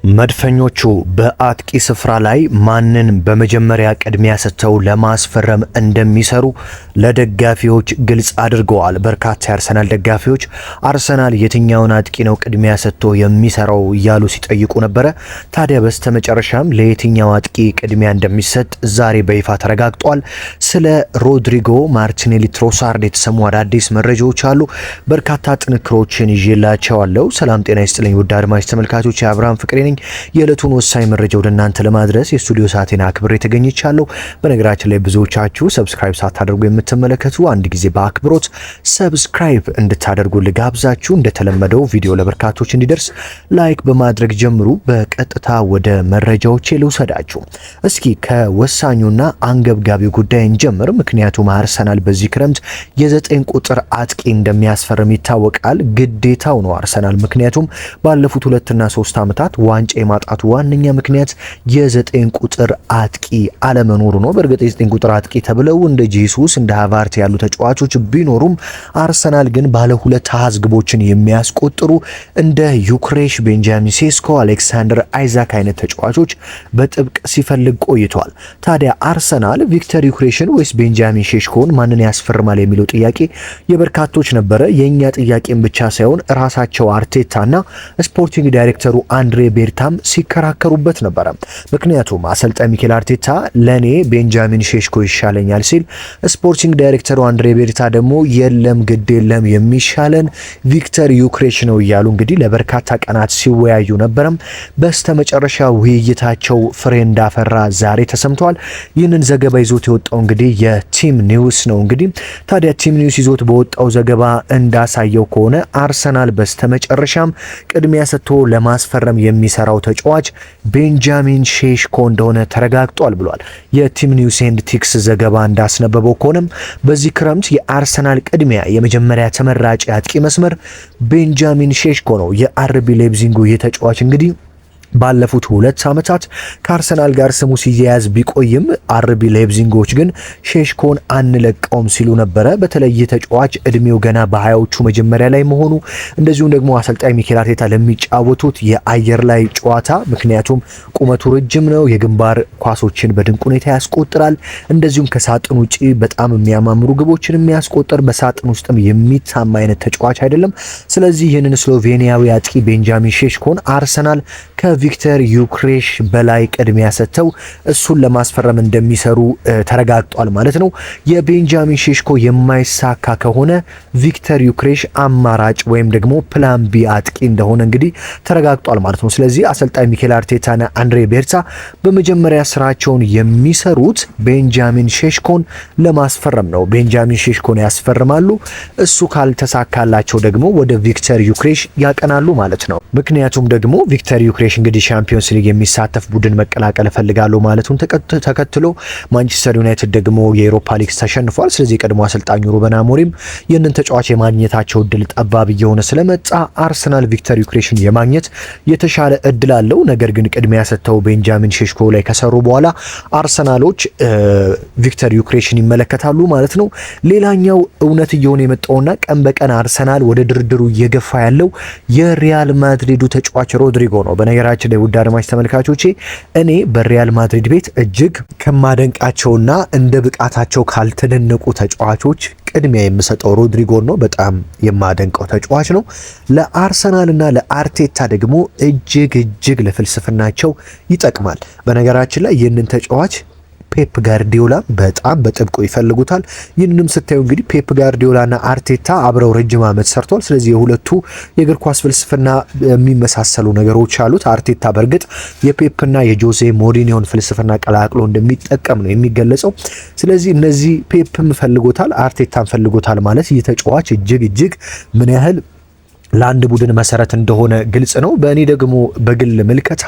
መድፈኞቹ በአጥቂ ስፍራ ላይ ማንን በመጀመሪያ ቅድሚያ ሰጥተው ለማስፈረም እንደሚሰሩ ለደጋፊዎች ግልጽ አድርገዋል። በርካታ የአርሰናል ደጋፊዎች አርሰናል የትኛውን አጥቂ ነው ቅድሚያ ሰጥቶ የሚሰራው እያሉ ሲጠይቁ ነበረ። ታዲያ በስተመጨረሻም ለየትኛው አጥቂ ቅድሚያ እንደሚሰጥ ዛሬ በይፋ ተረጋግጧል። ስለ ሮድሪጎ ማርቲኔሊ ትሮሳርድ የተሰሙ አዳዲስ መረጃዎች አሉ። በርካታ ጥንክሮችን ይዤላቸዋለሁ። ሰላም ጤና ይስጥልኝ ውድ አድማጭ ተመልካቾች፣ የአብርሃም ፍቅሬ ነኝ። የዕለቱን ወሳኝ መረጃ ወደ እናንተ ለማድረስ የስቱዲዮ ሰዓቴን አክብሬ ተገኝቻለሁ። በነገራችን ላይ ብዙዎቻችሁ ሰብስክራይብ ሳታደርጉ የምትመለከቱ አንድ ጊዜ በአክብሮት ሰብስክራይብ እንድታደርጉ ልጋብዛችሁ። እንደተለመደው ቪዲዮ ለበርካቶች እንዲደርስ ላይክ በማድረግ ጀምሩ። በቀጥታ ወደ መረጃዎቼ ልውሰዳችሁ። እስኪ ከወሳኙና አንገብጋቢው ጉዳይ እንጀምር። ምክንያቱም አርሰናል በዚህ ክረምት የ9 ቁጥር አጥቂ እንደሚያስፈርም ይታወቃል። ግዴታው ነው አርሰናል። ምክንያቱም ባለፉት 2 እና 3 ዓመታት ዋንጫ የማጣቱ ዋነኛ ምክንያት የ9 ቁጥር አጥቂ አለመኖሩ ነው። በእርግጥ የ9 ቁጥር አጥቂ ተብለው እንደ ጄሱስ እንደ ሃቫርት ያሉ ተጫዋቾች ቢኖሩም አርሰናል ግን ባለ 2 አሃዝ ግቦችን የሚያስቆጥሩ እንደ ዩክሬሽ፣ ቤንጃሚን ሴስኮ፣ አሌክሳንደር አይዛክ አይነት ተጫዋቾች በጥብቅ ሲፈልግ ቆይቷል። ታዲያ አርሰናል ቪክተር ዩክሬሽን ወይስ ቤንጃሚን ሼሽኮን ማንን ያስፈርማል የሚለው ጥያቄ የበርካቶች ነበረ። የኛ ጥያቄም ብቻ ሳይሆን ራሳቸው አርቴታና ስፖርቲንግ ዳይሬክተሩ አንድሬ ቤርታም ሲከራከሩበት ነበረ። ምክንያቱም አሰልጣኝ ሚኬል አርቴታ ለኔ ቤንጃሚን ሼሽኮ ይሻለኛል ሲል፣ ስፖርቲንግ ዳይሬክተሩ አንድሬ ቤርታ ደግሞ የለም ግድ የለም የሚሻለን ቪክተር ዩክሬሽ ነው እያሉ እንግዲህ ለበርካታ ቀናት ሲወያዩ ነበረም። በስተመጨረሻ ውይይታቸው ፍሬ እንዳፈራ ዛሬ ተሰምቷል። ይህንን ዘገባ ይዞት የወጣው እንግዲህ የቲም ኒውስ ነው። እንግዲህ ታዲያ ቲም ኒውስ ይዞት በወጣው ዘገባ እንዳሳየው ከሆነ አርሰናል በስተመጨረሻም ቅድሚያ ሰጥቶ ለማስፈረም የሚሰራው ተጫዋች ቤንጃሚን ሼሽኮ እንደሆነ ተረጋግጧል ብሏል። የቲም ኒውስ ኤንድ ቲክስ ዘገባ እንዳስነበበው ከሆነም በዚህ ክረምት የአርሰናል ቅድሚያ የመጀመሪያ ተመራጭ አጥቂ መስመር ቤንጃሚን ሼሽኮ ነው። የአርቢ ሌፕዚንጉ የተጫዋች እንግዲህ ባለፉት 2 ዓመታት ከአርሰናል ጋር ስሙ ሲያያዝ ቢቆይም አርቢ ሌፕዚንጎች ግን ሼሽኮን አንለቀውም ሲሉ ነበረ። በተለይ ተጫዋች እድሜው ገና በሀያዎቹ መጀመሪያ ላይ መሆኑ፣ እንደዚሁም ደግሞ አሰልጣኝ ሚኬል አርቴታ ለሚጫወቱት የአየር ላይ ጨዋታ ምክንያቱም ቁመቱ ረጅም ነው፣ የግንባር ኳሶችን በድንቅ ሁኔታ ያስቆጥራል፣ እንደዚሁም ከሳጥን ውጪ በጣም የሚያማምሩ ግቦችን የሚያስቆጥር በሳጥን ውስጥም የሚታማ አይነት ተጫዋች አይደለም። ስለዚህ ይህንን ስሎቬኒያዊ አጥቂ ቤንጃሚን ሼሽኮን አርሰናል ከቪክተር ዩክሬሽ በላይ ቅድሚያ ሰጥተው እሱን ለማስፈረም እንደሚሰሩ ተረጋግጧል ማለት ነው። የቤንጃሚን ሼሽኮ የማይሳካ ከሆነ ቪክተር ዩክሬሽ አማራጭ ወይም ደግሞ ፕላን ቢ አጥቂ እንደሆነ እንግዲህ ተረጋግጧል ማለት ነው። ስለዚህ አሰልጣኝ ሚኬል አርቴታና አንድሬ ቤርታ በመጀመሪያ ስራቸውን የሚሰሩት ቤንጃሚን ሼሽኮን ለማስፈረም ነው። ቤንጃሚን ሼሽኮን ያስፈርማሉ። እሱ ካልተሳካላቸው ደግሞ ወደ ቪክተር ዩክሬሽ ያቀናሉ ማለት ነው። ምክንያቱም ደግሞ ቪክተር ዩክሬሽ እንግዲህ ቻምፒዮንስ ሊግ የሚሳተፍ ቡድን መቀላቀል እፈልጋለሁ ማለቱን ተከትሎ ማንቸስተር ዩናይትድ ደግሞ የአውሮፓ ሊግ ተሸንፏል። ስለዚህ ቀድሞ አሰልጣኙ ሩበን አሞሪም ይህንን ተጫዋች የማግኘታቸው እድል ጠባብ እየሆነ ስለመጣ አርሰናል ቪክተር ዩክሬሽን የማግኘት የተሻለ እድል አለው። ነገር ግን ቅድሚያ ሰጥተው ቤንጃሚን ሼሽኮ ላይ ከሰሩ በኋላ አርሰናሎች ቪክተር ዩክሬሽን ይመለከታሉ ማለት ነው። ሌላኛው እውነት እየሆነ የመጣውና ቀን በቀን አርሰናል ወደ ድርድሩ እየገፋ ያለው የሪያል ማድሪዱ ተጫዋች ሮድሪጎ ነው። በነገራችን ላይ ውድ አድማጭ ተመልካቾቼ እኔ በሪያል ማድሪድ ቤት እጅግ ከማደንቃቸውና እንደ ብቃታቸው ካልተደነቁ ተጫዋቾች ቅድሚያ የምሰጠው ሮድሪጎን ነው። በጣም የማደንቀው ተጫዋች ነው። ለአርሰናልና ለአርቴታ ደግሞ እጅግ ለፍልስፍናቸው ይጠቅማል። በነገራችን ላይ ይህንን ተጫዋች ፔፕ ጋርዲዮላ በጣም በጥብቁ ይፈልጉታል። ይህንንም ስታዩ እንግዲህ ፔፕ ጋርዲዮላና አርቴታ አብረው ረጅም ዓመት ሰርቷል። ስለዚህ የሁለቱ የእግር ኳስ ፍልስፍና የሚመሳሰሉ ነገሮች አሉት። አርቴታ በእርግጥ የፔፕና የጆዜ ሞሪኒዮን ፍልስፍና ቀላቅሎ እንደሚጠቀም ነው የሚገለጸው። ስለዚህ እነዚህ ፔፕም ፈልጎታል፣ አርቴታም ፈልጎታል ማለት ይህ ተጫዋች እጅግ ምን ያህል ለአንድ ቡድን መሰረት እንደሆነ ግልጽ ነው። በእኔ ደግሞ በግል ምልከታ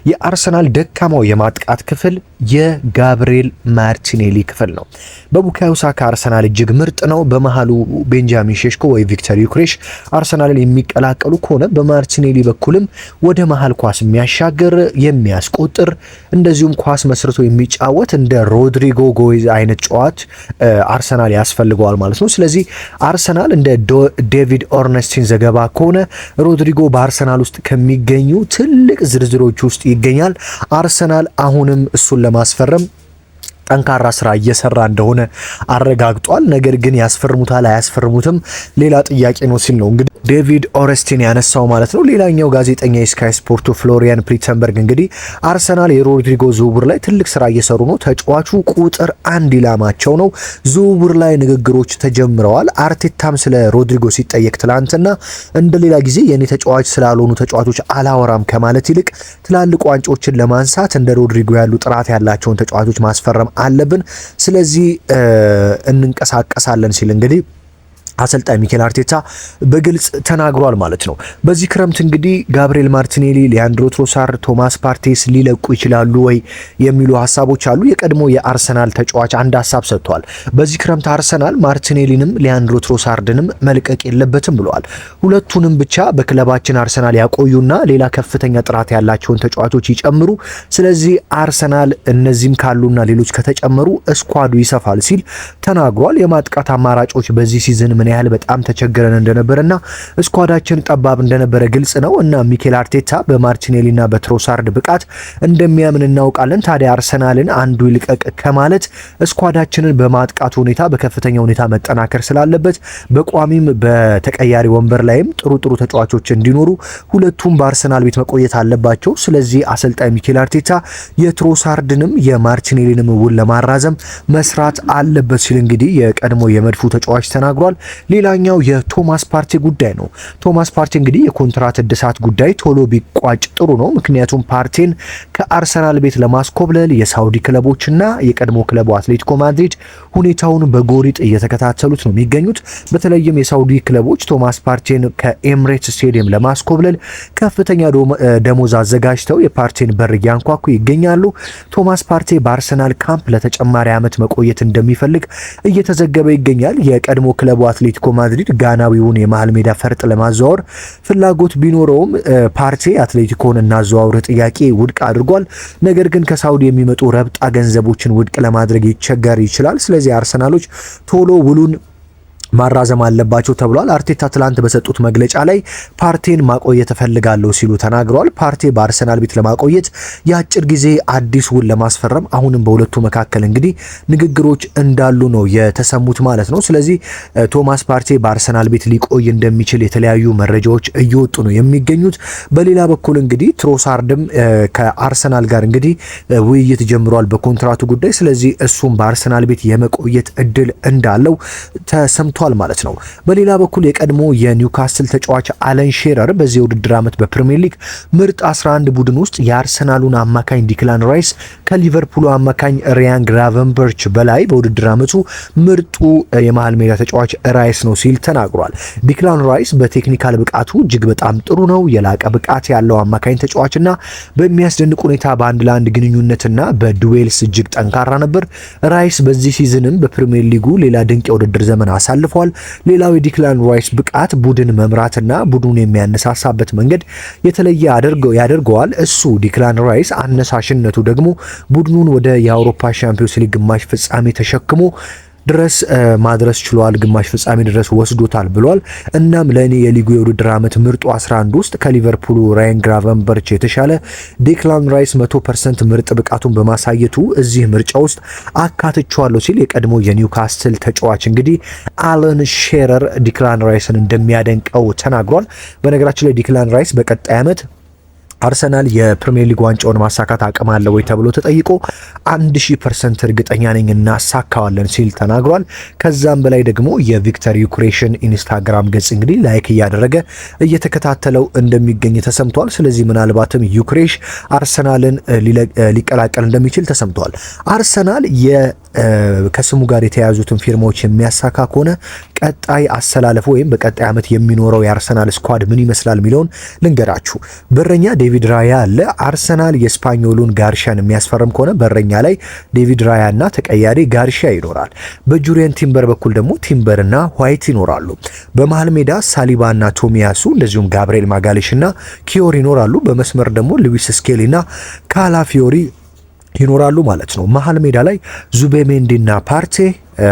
የአርሰናል ደካማው የማጥቃት ክፍል የጋብሪኤል ማርቲኔሊ ክፍል ነው። በቡካዮ ሳካ አርሰናል እጅግ ምርጥ ነው። በመሃሉ ቤንጃሚን ሼሽኮ ወይ ቪክተር ዩክሬሽ አርሰናልን የሚቀላቀሉ ከሆነ በማርቲኔሊ በኩልም ወደ መሃል ኳስ የሚያሻገር የሚያስቆጥር፣ እንደዚሁም ኳስ መስርቶ የሚጫወት እንደ ሮድሪጎ ጎይዝ አይነት ጨዋች አርሰናል ያስፈልገዋል ማለት ነው። ስለዚህ አርሰናል እንደ ዴቪድ ኦርነስቲን ዘገባ ከሆነ ሮድሪጎ በአርሰናል ውስጥ ከሚገኙ ትልቅ ዝርዝሮች ውስጥ ይገኛል። አርሰናል አሁንም እሱን ለማስፈረም ጠንካራ ስራ እየሰራ እንደሆነ አረጋግጧል። ነገር ግን ያስፈርሙታል አያስፈርሙትም ሌላ ጥያቄ ነው ሲል ነው እንግዲህ ዴቪድ ኦረስቲን ያነሳው ማለት ነው። ሌላኛው ጋዜጠኛ የስካይ ስፖርቱ ፍሎሪያን ፕሪተንበርግ እንግዲህ አርሰናል የሮድሪጎ ዝውውር ላይ ትልቅ ስራ እየሰሩ ነው፣ ተጫዋቹ ቁጥር 1 ኢላማቸው ነው፣ ዝውውር ላይ ንግግሮች ተጀምረዋል። አርቴታም ስለ ሮድሪጎ ሲጠየቅ ትላንትና እንደ ሌላ ጊዜ የኔ ተጫዋች ስላልሆኑ ተጫዋቾች አላወራም ከማለት ይልቅ ትላልቅ ዋንጫዎችን ለማንሳት እንደ ሮድሪጎ ያሉ ጥራት ያላቸውን ተጫዋቾች ማስፈረም አለብን፣ ስለዚህ እንንቀሳቀሳለን ሲል እንግዲህ አሰልጣኝ ሚኬል አርቴታ በግልጽ ተናግሯል ማለት ነው። በዚህ ክረምት እንግዲህ ጋብሪኤል ማርቲኔሊ፣ ሊያንድሮ ትሮሳርድ፣ ቶማስ ፓርቴስ ሊለቁ ይችላሉ ወይ የሚሉ ሀሳቦች አሉ። የቀድሞ የአርሰናል ተጫዋች አንድ ሀሳብ ሰጥቷል። በዚህ ክረምት አርሰናል ማርቲኔሊንም ሊያንድሮ ትሮሳርድንም መልቀቅ የለበትም ብለዋል። ሁለቱንም ብቻ በክለባችን አርሰናል ያቆዩና ሌላ ከፍተኛ ጥራት ያላቸውን ተጫዋቾች ይጨምሩ። ስለዚህ አርሰናል እነዚህም ካሉና ሌሎች ከተጨመሩ ስኳዱ ይሰፋል ሲል ተናግሯል። የማጥቃት አማራጮች በዚህ ሲዝን ምን ያህል በጣም ተቸግረን እንደነበረና ስኳዳችን ጠባብ እንደነበረ ግልጽ ነው እና ሚኬል አርቴታ በማርቲኔሊና በትሮሳርድ ብቃት እንደሚያምን እናውቃለን። ታዲያ አርሰናልን አንዱ ይልቀቅ ከማለት ስኳዳችንን በማጥቃቱ ሁኔታ በከፍተኛ ሁኔታ መጠናከር ስላለበት በቋሚም በተቀያሪ ወንበር ላይም ጥሩ ተጫዋቾች እንዲኖሩ ሁለቱም በአርሰናል ቤት መቆየት አለባቸው። ስለዚህ አሰልጣኝ ሚኬል አርቴታ የትሮሳርድንም የማርቲኔሊንም ውል ለማራዘም መስራት አለበት ሲል እንግዲህ የቀድሞ የመድፉ ተጫዋች ተናግሯል። ሌላኛው የቶማስ ፓርቴ ጉዳይ ነው። ቶማስ ፓርቴ እንግዲህ የኮንትራት እድሳት ጉዳይ ቶሎ ቢቋጭ ጥሩ ነው። ምክንያቱም ፓርቴን ከአርሰናል ቤት ለማስኮብለል የሳውዲ ክለቦችና የቀድሞ ክለቡ አትሌቲኮ ማድሪድ ሁኔታውን በጎሪጥ እየተከታተሉት ነው የሚገኙት። በተለይም የሳውዲ ክለቦች ቶማስ ፓርቴን ከኤምሬትስ ስቴዲየም ለማስኮብለል ከፍተኛ ደሞዝ አዘጋጅተው የፓርቴን በር እያንኳኩ ይገኛሉ። ቶማስ ፓርቴ በአርሰናል ካምፕ ለተጨማሪ ዓመት መቆየት እንደሚፈልግ እየተዘገበ ይገኛል። የቀድሞ ክለቡ አትሌቲኮ ማድሪድ ጋናዊውን የመሃል ሜዳ ፈርጥ ለማዘዋወር ፍላጎት ቢኖረውም ፓርቴ አትሌቲኮን እናዘዋውር ጥያቄ ውድቅ አድርጓል። ነገር ግን ከሳውዲ የሚመጡ ረብጣ ገንዘቦችን ውድቅ ለማድረግ ይቸገር ይችላል። ስለዚህ አርሰናሎች ቶሎ ውሉን ማራዘም አለባቸው ተብሏል። አርቴታ ትላንት በሰጡት መግለጫ ላይ ፓርቴን ማቆየት እፈልጋለሁ ሲሉ ተናግረዋል። ፓርቴ በአርሰናል ቤት ለማቆየት የአጭር ጊዜ አዲስ ውል ለማስፈረም አሁንም በሁለቱ መካከል እንግዲህ ንግግሮች እንዳሉ ነው የተሰሙት ማለት ነው። ስለዚህ ቶማስ ፓርቴ በአርሰናል ቤት ሊቆይ እንደሚችል የተለያዩ መረጃዎች እየወጡ ነው የሚገኙት። በሌላ በኩል እንግዲህ ትሮሳርድም ከአርሰናል ጋር እንግዲህ ውይይት ጀምሯል በኮንትራቱ ጉዳይ። ስለዚህ እሱም በአርሰናል ቤት የመቆየት እድል እንዳለው ተሰምቷል ማለት ነው። በሌላ በኩል የቀድሞ የኒውካስትል ተጫዋች አለን ሼረር በዚህ ውድድር ዓመት በፕሪሚየር ሊግ ምርጥ 11 ቡድን ውስጥ የአርሰናሉን አማካኝ ዲክላን ራይስ ከሊቨርፑሉ አማካኝ ሪያን ግራቨንበርች በላይ በውድድር ዓመቱ ምርጡ የመሃል ሜዳ ተጫዋች ራይስ ነው ሲል ተናግሯል። ዲክላን ራይስ በቴክኒካል ብቃቱ እጅግ በጣም ጥሩ ነው፣ የላቀ ብቃት ያለው አማካኝ ተጫዋችና በሚያስደንቅ ሁኔታ በአንድ ለአንድ ግንኙነትና በዱዌልስ እጅግ ጠንካራ ነበር። ራይስ በዚህ ሲዝንም በፕሪሚየር ሊጉ ሌላ ድንቅ የውድድር ዘመን አሳልፏል። ሌላው የዲክላን ራይስ ብቃት ቡድን መምራትና ቡድኑን የሚያነሳሳበት መንገድ የተለየ ያደርገዋል። እሱ ዲክላን ራይስ አነሳሽነቱ ደግሞ ቡድኑን ወደ የአውሮፓ ሻምፒዮንስ ሊግ ግማሽ ፍጻሜ ተሸክሞ ድረስ ማድረስ ችሏል፣ ግማሽ ፍጻሜ ድረስ ወስዶታል ብሏል። እናም ለእኔ የሊጉ የውድድር ዓመት ምርጡ 11 ውስጥ ከሊቨርፑሉ ራያን ግራቨንበርች የተሻለ ዲክላን ራይስ 100% ምርጥ ብቃቱን በማሳየቱ እዚህ ምርጫ ውስጥ አካትቸዋለሁ ሲል የቀድሞ የኒውካስትል ተጫዋች እንግዲህ አለን ሼረር ዲክላን ራይስን እንደሚያደንቀው ተናግሯል። በነገራችን ላይ ዲክላን ራይስ በቀጣይ ዓመት አርሰናል የፕሪሚየር ሊግ ዋንጫውን ማሳካት አቅም አለ ወይ ተብሎ ተጠይቆ 1000% እርግጠኛ ነኝ እናሳካዋለን ሲል ተናግሯል። ከዛም በላይ ደግሞ የቪክተር ዩክሬሽን ኢንስታግራም ገጽ እንግዲህ ላይክ እያደረገ እየተከታተለው እንደሚገኝ ተሰምቷል። ስለዚህ ምናልባትም ዩክሬሽ አርሰናልን ሊቀላቀል እንደሚችል ተሰምቷል። አርሰናል ከስሙ ጋር የተያዙትን ፊርማዎች የሚያሳካ ከሆነ ቀጣይ አሰላለፉ ወይም በቀጣይ ዓመት የሚኖረው የአርሰናል ስኳድ ምን ይመስላል የሚለውን ልንገራችሁ። በረኛ ዴቪድ ራያ አለ። አርሰናል የስፓኞሉን ጋርሻን የሚያስፈርም ከሆነ በረኛ ላይ ዴቪድ ራያ እና ተቀያሪ ጋርሻ ይኖራል። በጁሪየን ቲምበር በኩል ደግሞ ቲምበር እና ዋይት ይኖራሉ። በመሃል ሜዳ ሳሊባ እና ቶሚያሱ እንደዚሁም ጋብሪኤል ማጋሌሽ እና ኪዮር ይኖራሉ። በመስመር ደግሞ ሉዊስ ስኬሊ እና ካላፊዮሪ ይኖራሉ ማለት ነው። መሃል ሜዳ ላይ ዙቤሜንዲና ፓርቴ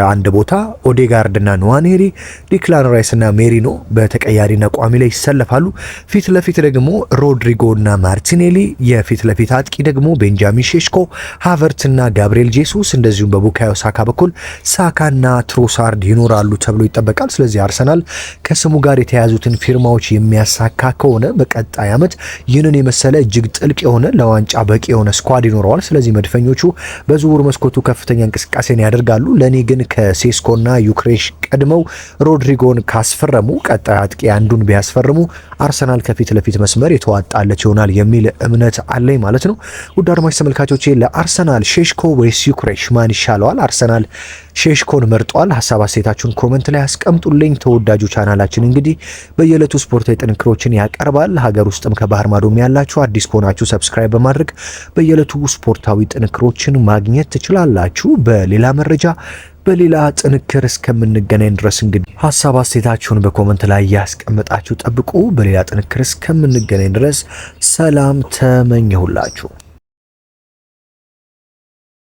አንድ ቦታ፣ ኦዴጋርድና ንዋኔሪ፣ ዲክላን ራይስና ሜሪኖ በተቀያሪና ቋሚ ላይ ይሰለፋሉ። ፊት ለፊት ደግሞ ሮድሪጎና ማርቲኔሊ፣ የፊት ለፊት አጥቂ ደግሞ ቤንጃሚን ሼሽኮ፣ ሃቨርትና ጋብሪኤል ጄሱስ እንደዚሁም በቡካዮ ሳካ በኩል ሳካና ትሮሳርድ ይኖራሉ ተብሎ ይጠበቃል። ስለዚህ አርሰናል ከስሙ ጋር የተያዙትን ፊርማዎች የሚያሳካ ከሆነ በቀጣይ ዓመት ይህንን የመሰለ እጅግ ጥልቅ የሆነ ለዋንጫ በቂ የሆነ ስኳድ ይኖረዋል። ስለዚህ መድፈኞቹ በዝውውር መስኮቱ ከፍተኛ እንቅስቃሴን ያደርጋሉ። ለኔ ግን ከሴስኮና ዩክሬሽ ቀድመው ሮድሪጎን ካስፈረሙ ቀጣይ አጥቂ አንዱን ቢያስፈርሙ አርሰናል ከፊት ለፊት መስመር የተዋጣለት ይሆናል የሚል እምነት አለኝ ማለት ነው። ውድ አድማጭ ተመልካቾቼ ለአርሰናል ሼሽኮ ወይስ ዩክሬሽ ማን ይሻለዋል? አርሰናል ሼሽኮን መርጧል። ሀሳብ አስተያየታችሁን ኮመንት ላይ አስቀምጡልኝ። ተወዳጁ ቻናላችን እንግዲህ በየዕለቱ ስፖርታዊ ጥንክሮችን ያቀርባል። ሀገር ውስጥም ከባህር ማዶም ያላችሁ አዲስ ከሆናችሁ ሰብስክራይብ በማድረግ በየዕለቱ ስፖርታዊ ጥንክሮችን ማግኘት ትችላላችሁ። በሌላ መረጃ በሌላ ጥንክር እስከምንገናኝ ድረስ እንግዲህ ሀሳብ አስተያየታችሁን በኮመንት ላይ ያስቀምጣችሁ ጠብቁ። በሌላ ጥንክር እስከምንገናኝ ድረስ ሰላም ተመኘሁላችሁ።